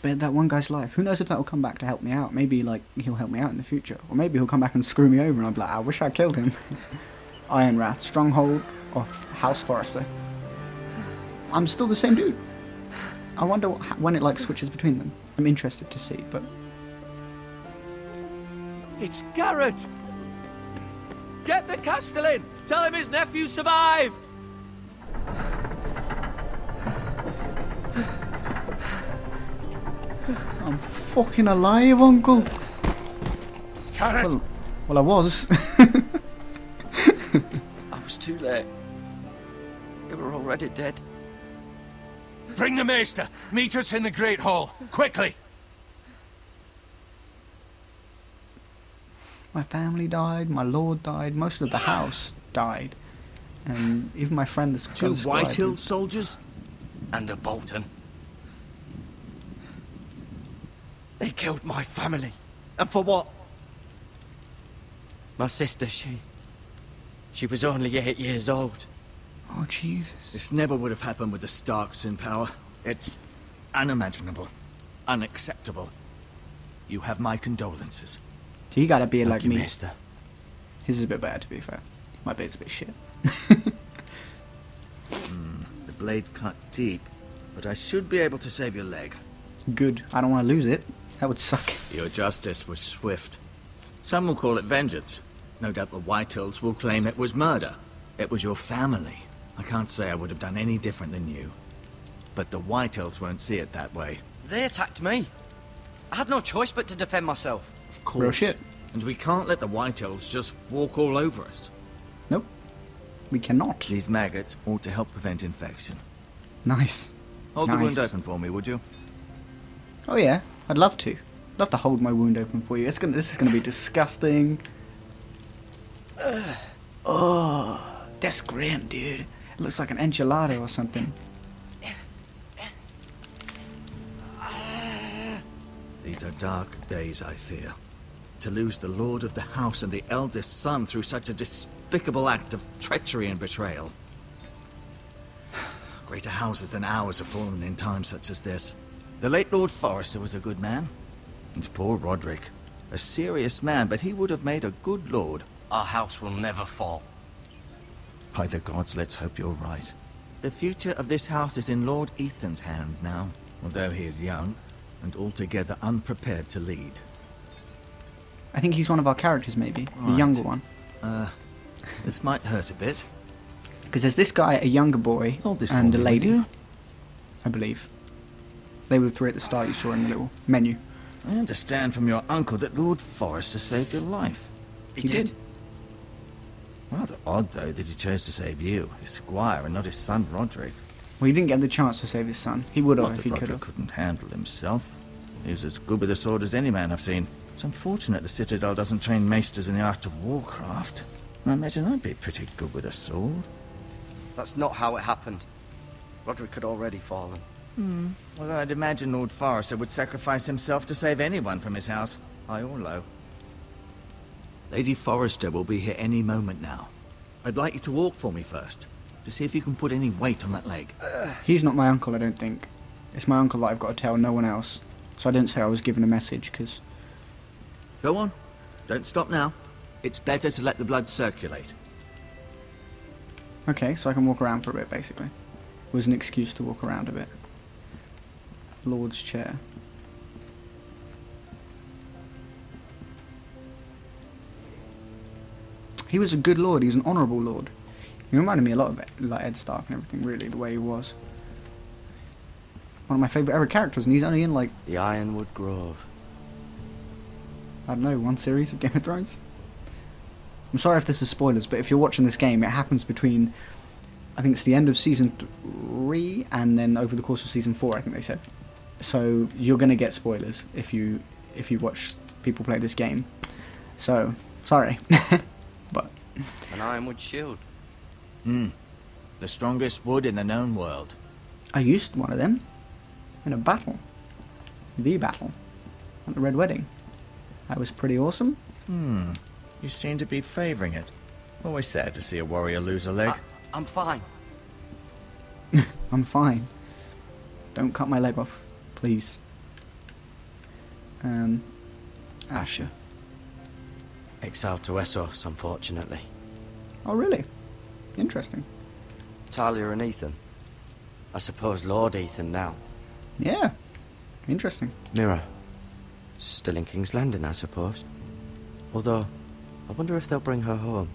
spared that one guy's life. Who knows if that will come back to help me out? Maybe, like, he'll help me out in the future. Or maybe he'll come back and screw me over and I'll be like, I wish I killed him. Ironrath, stronghold of House Forrester. I'm still the same dude. I wonder when it, like, switches between them. I'm interested to see, but... It's Gared! Get the Castellan! Tell him his nephew survived! I'm fucking alive, Uncle! Gared! Well, I was. I was too late. They were already dead. Bring the Maester! Meet us in the Great Hall! Quickly! My family died, my lord died, most of the house died. And even my friend, the Two Whitehill soldiers? And a Bolton. They killed my family. And for what? My sister, she was only 8 years old. Oh, Jesus. This never would have happened with the Starks in power. It's unimaginable. Unacceptable. You have my condolences. So you gotta be like me. Maester. His is a bit better, to be fair. My bit's a bit shit. The blade cut deep, but I should be able to save your leg. Good. I don't want to lose it. That would suck. Your justice was swift. Some will call it vengeance. No doubt the Whitehills will claim it was murder. It was your family. I can't say I would have done any different than you. But the Whitehills won't see it that way. They attacked me. I had no choice but to defend myself. Of course. Real shit. And we can't let the Whitehills just walk all over us. Nope. We cannot. These maggots ought to help prevent infection. Nice. Hold Nice. the wound open for me, would you? Oh yeah, I'd love to. Love to hold my wound open for you. This is gonna be disgusting. Oh, that's grim, dude. It looks like an enchilada or something. These are dark days, I fear. To lose the lord of the house and the eldest son through such a despicable act of treachery and betrayal. Greater houses than ours have fallen in times such as this. The late Lord Forrester was a good man. And poor Roderick. A serious man, but he would have made a good lord. Our house will never fall. By the gods, let's hope you're right. The future of this house is in Lord Ethan's hands now, although he is young and altogether unprepared to lead. I think he's one of our characters, maybe. The Right. younger one. This might hurt a bit. Because there's this guy, a younger boy, Hold this and for a me, lady, will you? I believe. They were the three at the start you saw in the little menu. I understand from your uncle that Lord Forrester saved your life. He did. Rather odd, though, that he chose to save you, his squire, and not his son Roderick. Well, he didn't get the chance to save his son. He would have Not if that he could Roderick have. couldn't handle himself. He was as good with a sword as any man I've seen. It's unfortunate the Citadel doesn't train maesters in the art of warcraft. I imagine I'd be pretty good with a sword. That's not how it happened. Roderick had already fallen. Although I'd imagine Lord Forrester would sacrifice himself to save anyone from his house, high or low. Lady Forrester will be here any moment now. I'd like you to walk for me first, to see if you can put any weight on that leg. He's not my uncle, I don't think. It's my uncle that I've got to tell, no one else. So I didn't say I was given a message, because... Go on. Don't stop now. It's better to let the blood circulate. Okay, so I can walk around for a bit, basically. It was an excuse to walk around a bit. Lord's chair. He was a good lord, he was an honourable lord. He reminded me a lot of like Ed Stark and everything, really, the way he was. One of my favourite ever characters, and he's only in, like, The Ironwood Grove. I don't know, one series of Game of Thrones? I'm sorry if this is spoilers, but if you're watching this game, it happens between, I think it's the end of Season 3, and then over the course of Season 4, I think they said. So, you're going to get spoilers if you watch people play this game. So, sorry. But An Ironwood shield. The strongest wood in the known world. I used one of them in a battle. The battle. At the Red Wedding. That was pretty awesome. You seem to be favouring it. Always sad to see a warrior lose a leg. I'm fine. I'm fine. Don't cut my leg off, please. Asher. Exiled to Essos, unfortunately. Oh, really? Interesting. Talia and Ethan. I suppose Lord Ethan now. Yeah. Interesting. Mira. Still in King's Landing, I suppose. Although, I wonder if they'll bring her home.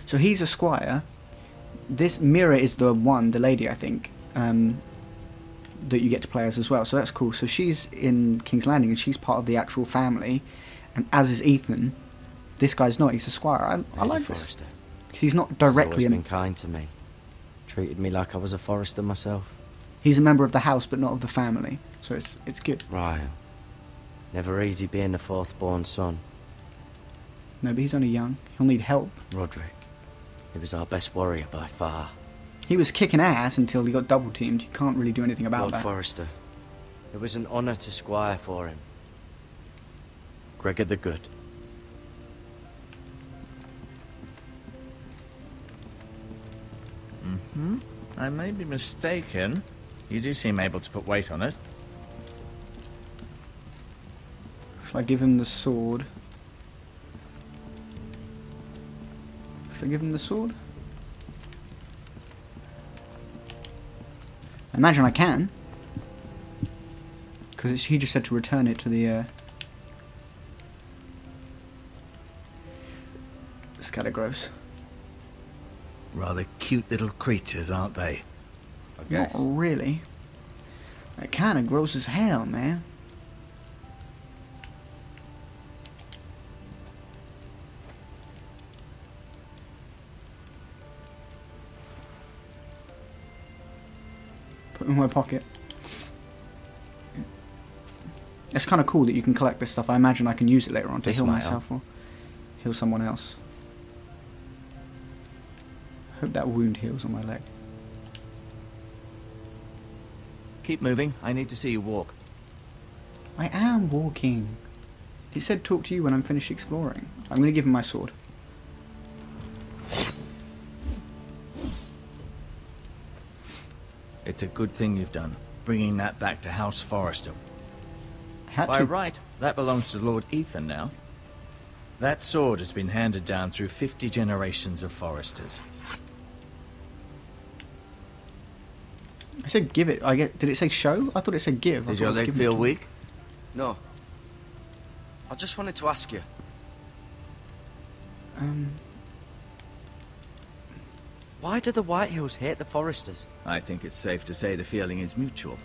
So he's a squire. This Mira is the lady, I think, that you get to play as well. So that's cool. So she's in King's Landing and she's part of the actual family. And as is Ethan. This guy's not. He's a squire. I like Forrester. this. He's not directly... He's always been kind to me. Treated me like I was a Forrester myself. He's a member of the house, but not of the family. So it's good. Right. Never easy being the fourth-born son. No, but he's only young. He'll need help. Roderick. He was our best warrior by far. He was kicking ass until he got double-teamed. You can't really do anything about Lord that. Forrester. It was an honour to squire for him. Gregor the Good. I may be mistaken. You do seem able to put weight on it. Shall I give him the sword? Should I give him the sword? I imagine I can. Because he just said to return it to the Scattergross. Rather cute little creatures, aren't they? I guess. Not really. They're kind of gross as hell, man. Put them in my pocket. It's kind of cool that you can collect this stuff. I imagine I can use it later on to This heal might myself or heal someone else. Hope that wound heals on my leg. Keep moving. I need to see you walk. I am walking. He said talk to you when I'm finished exploring. I'm going to give him my sword. It's a good thing you've done, bringing that back to House Forrester. Had By to. right, that belongs to Lord Ethan now. That sword has been handed down through 50 generations of Forresters. I said give it. Did it say show? I thought it said give. Did your leg feel weak? No. I just wanted to ask you. Why do the Whitehills hate the Forresters? I think it's safe to say the feeling is mutual.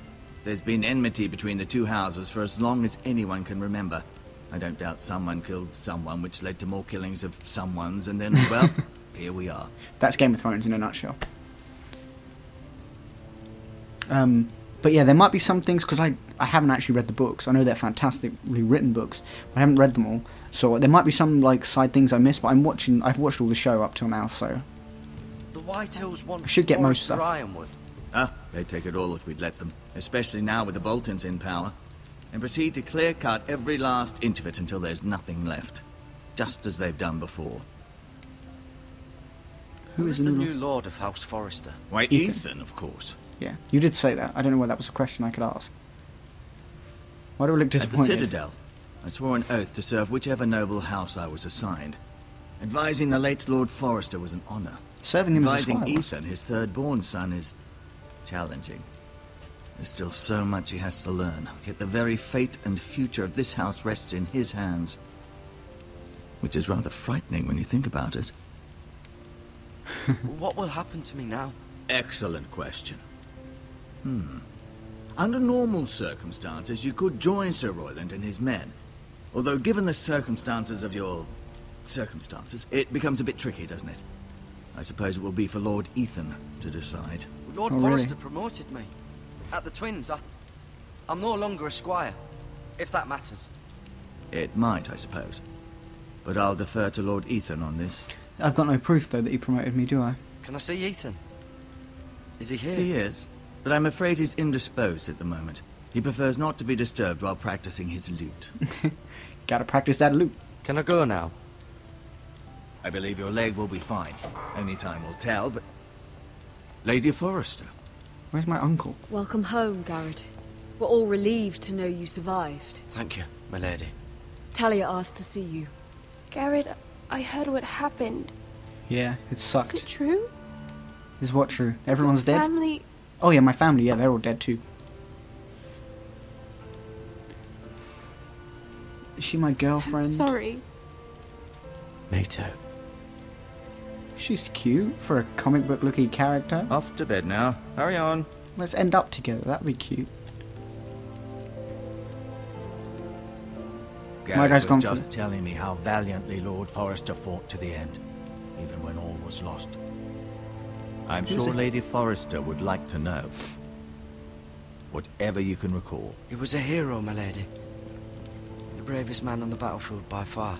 There's been enmity between the two houses for as long as anyone can remember. I don't doubt someone killed someone, which led to more killings of someones, and then, well, here we are. That's Game of Thrones in a nutshell. But yeah, there might be some things, because I haven't actually read the books. I know they're fantastically written books, but I haven't read them all. So there might be some like side things I missed, but I've watched all the show up till now, so... The Whitehills want I should get most Forrester stuff. Ironwood. Ah, they'd take it all if we'd let them, especially now with the Boltons in power, and proceed to clear-cut every last inch of it until there's nothing left, just as they've done before. Who is the new Lord of House Forrester? Why, Ethan. Ethan, of course. Yeah, you did say that. I don't know whether that was a question I could ask. Why do I look At the disappointed? Citadel, I swore an oath to serve whichever noble house I was assigned. Advising the late Lord Forrester was an honor. Serving him as a Advising squire was. Ethan, his third-born son, is challenging. There's still so much he has to learn, yet the very fate and future of this house rests in his hands. Which is rather frightening when you think about it. What will happen to me now? Excellent question. Under normal circumstances, you could join Ser Royland and his men. Although given the circumstances of your... circumstances, it becomes a bit tricky, doesn't it? I suppose it will be for Lord Ethan to decide. Lord Oh, Forrester really? promoted me. At the Twins, I'm no longer a squire, if that matters. It might, I suppose. But I'll defer to Lord Ethan on this. I've got no proof, though, that he promoted me, do I? Can I see Ethan? Is he here? He is, but I'm afraid he's indisposed at the moment. He prefers not to be disturbed while practicing his lute. Gotta practice that loop. Can I go now? I believe your leg will be fine. Only time will tell, but... Lady Forrester. Where's my uncle? Welcome home, Gared. We're all relieved to know you survived. Thank you. my lady. Talia asked to see you. Gared, I heard what happened. Yeah, it Is sucked. it true? Is what true? Everyone's dead? Family. Oh yeah, my family, yeah, they're all dead too. Is she my girlfriend? So sorry. Me too. She's cute for a comic book looking character. Off to bed now. Hurry on. Let's end up together, that'd be cute. Gared guy's gone was for just telling me how valiantly Lord Forrester fought to the end, even when all was lost. I'm Who's sure it? Lady Forrester would like to know. Whatever you can recall. He was a hero, my lady. The bravest man on the battlefield by far.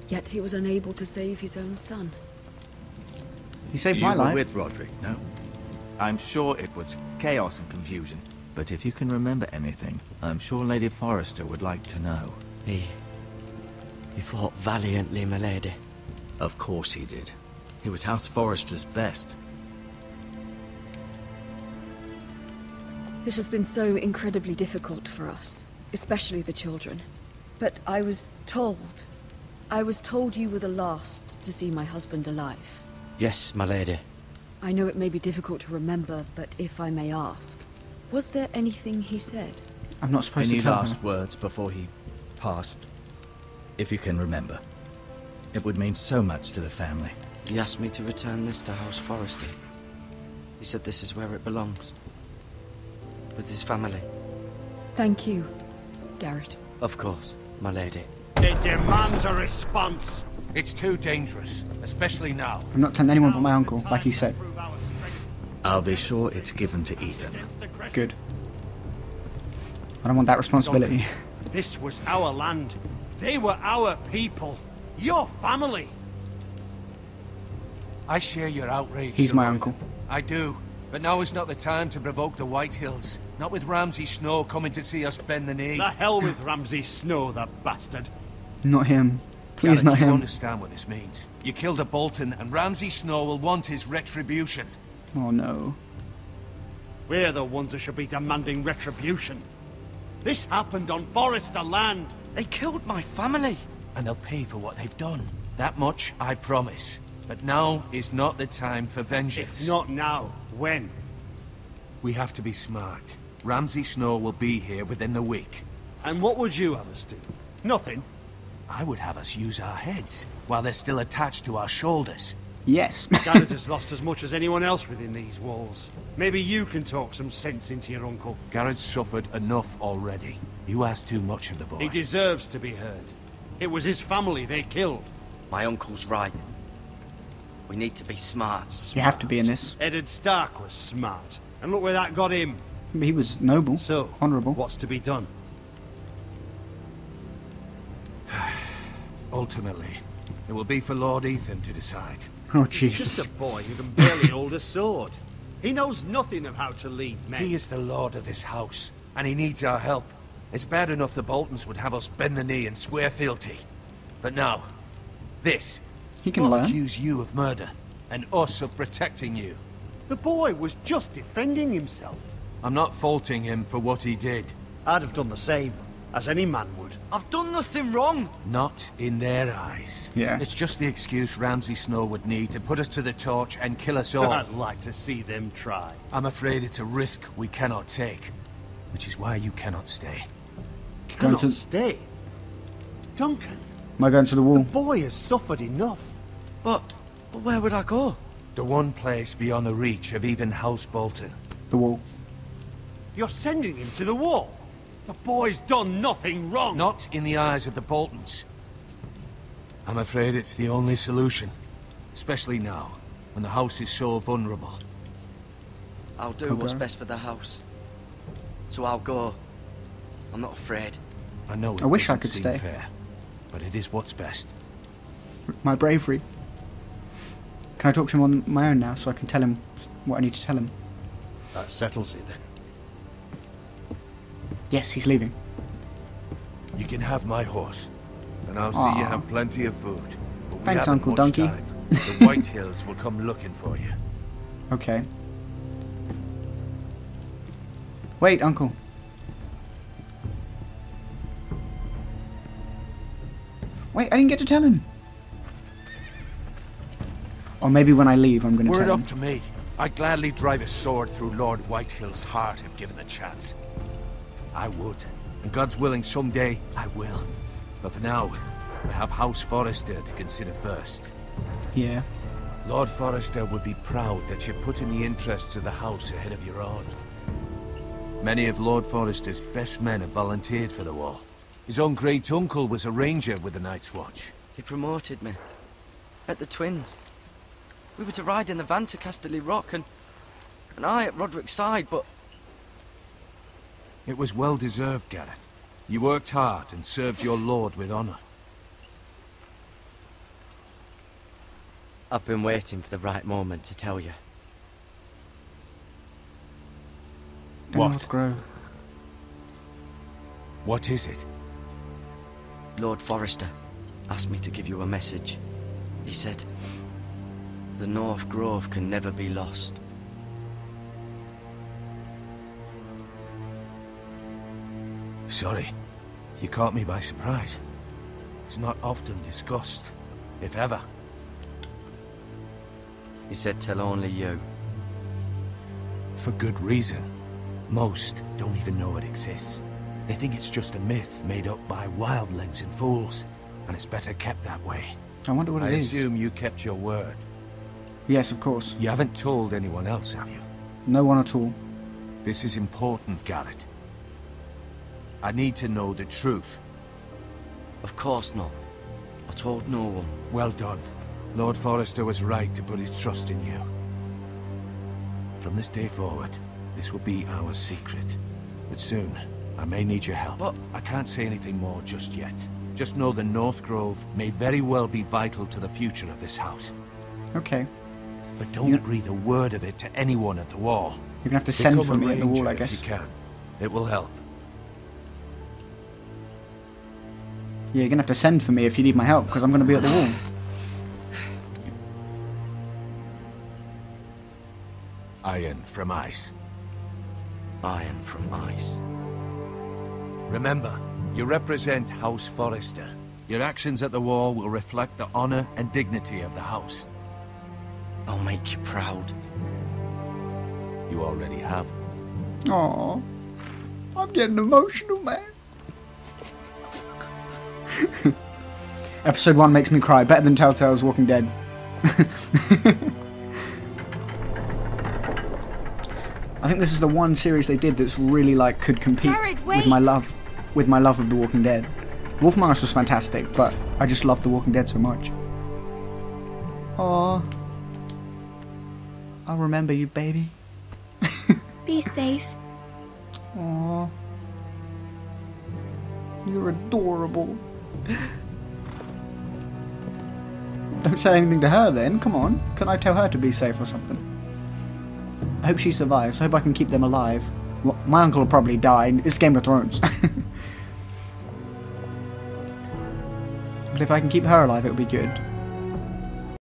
Yet he was unable to save his own son. He saved You my were life. with Roderick, no? I'm sure it was chaos and confusion. But if you can remember anything, I'm sure Lady Forrester would like to know. He fought valiantly, my lady. Of course he did. He was House Forrester's best. This has been so incredibly difficult for us, especially the children. But I was told you were the last to see my husband alive. Yes, my lady. I know it may be difficult to remember, but if I may ask, was there anything he said? I'm not supposed Any to tell last her. words before he passed? If you can remember. It would mean so much to the family. He asked me to return this to House Forrester. He said this is where it belongs. With his family. Thank you, Gared. Of course, my lady. It demands a response. It's too dangerous, especially now. I'm not telling anyone but my uncle, like he said. I'll be sure it's given to Ethan. Good. I don't want that responsibility. This was our land. They were our people. Your family. I share your outrage. He's Ser my Royland. uncle. I do. But now is not the time to provoke the Whitehills. Not with Ramsay Snow coming to see us bend the knee. The hell with Ramsay Snow, the bastard. Not him. Please, Gared, not you him. understand what this means. You killed a Bolton, and Ramsay Snow will want his retribution. Oh no. We're the ones that should be demanding retribution. This happened on Forrester land. They killed my family. And they'll pay for what they've done. That much I promise. But now is not the time for vengeance. If not now, when? We have to be smart. Ramsay Snow will be here within the week. And what would you have us do? Nothing. I would have us use our heads, while they're still attached to our shoulders. Yes. Gared has lost as much as anyone else within these walls. Maybe you can talk some sense into your uncle. Gared's suffered enough already. You ask too much of the boy. He deserves to be heard. It was his family they killed. My uncle's right. We need to be smart. You have to be in this. Eddard Stark was smart. And look where that got him. He was noble. So, Honourable. what's to be done? Ultimately, it will be for Lord Ethan to decide. Oh, He's just Jesus. a boy who can barely hold a sword. He knows nothing of how to lead men. He is the lord of this house, and he needs our help. It's bad enough the Boltons would have us bend the knee and swear fealty. But now, this He can will learn. accuse you of murder, and us of protecting you. The boy was just defending himself. I'm not faulting him for what he did. I'd have done the same, as any man would. I've done nothing wrong. Not in their eyes. Yeah. It's just the excuse Ramsay Snow would need to put us to the torch and kill us all. I'd like to see them try. I'm afraid it's a risk we cannot take, which is why you cannot stay. Going Cannot to- stay. Duncan, Am I going to the wall? the boy has suffered enough. But where would I go? The one place beyond the reach of even House Bolton. The wall. You're sending him to the wall. The boy's done nothing wrong. Not in the eyes of the Boltons. I'm afraid it's the only solution. Especially now, when the house is so vulnerable. I'll do what's best for the house. So I'll go. I'm not afraid. I know it I wish I doesn't could seem stay. fair, but it is what's best. My bravery. Can I talk to him on my own now so I can tell him what I need to tell him? That settles it then. Yes, he's leaving. You can have my horse, and I'll see you Aw. have plenty of food. But we Thanks, haven't Uncle much Donkey. time. The Whitehills will come looking for you. Okay. Wait, Uncle. Wait, I didn't get to tell him. Or maybe when I leave, I'm going to Were tell it him. up to me, I'd gladly drive a sword through Lord Whitehill's heart if given a chance. I would. And God's willing, someday I will. But for now, I have House Forrester to consider first. Yeah. Lord Forrester would be proud that you're putting the interests of the house ahead of your own. Many of Lord Forrester's best men have volunteered for the war. His own great-uncle was a ranger with the Night's Watch. He promoted me. At the Twins. We were to ride in the van to Casterly Rock, and I at Roderick's side, but... It was well-deserved, Gared. You worked hard and served your lord with honor. I've been waiting for the right moment to tell you. What? North Grove. What is it? Lord Forrester asked me to give you a message. He said, the North Grove can never be lost. Sorry. You caught me by surprise. It's not often discussed, if ever. He said tell only you. For good reason. Most don't even know it exists. They think it's just a myth made up by wildlings and fools, and it's better kept that way. I wonder what I it is. assume you kept your word. Yes, of course. You haven't told anyone else, have you? No one at all. This is important, Gared. I need to know the truth. Of course not. I told no one. Well done. Lord Forrester was right to put his trust in you. From this day forward, this will be our secret. But soon, I may need your help. But I can't say anything more just yet. Just know the North Grove may very well be vital to the future of this house. Okay. But don't breathe a word of it to anyone at the wall. You're going to have to send Become for a me at the wall, I ranger if guess. you can. It will help. Yeah, you're going to have to send for me if you need my help, because I'm going to be at the wall. Iron from ice. iron from ice. Remember, you represent House Forrester. Your actions at the war will reflect the honor and dignity of the house. I'll make you proud. You already have. Aww. I'm getting emotional, man. Episode 1 makes me cry. Better than Telltale's Walking Dead. I think this is the one series they did that's really like could compete Gared, with my love of The Walking Dead. Wolf Among Us was fantastic, but I just love The Walking Dead so much. Aww. I'll remember you, baby. Be safe. Aww. You're adorable. Don't say anything to her then, come on. Can I tell her to be safe or something? I hope she survives. I hope I can keep them alive. Well, my uncle will probably die. It's Game of Thrones. But if I can keep her alive, it'll be good.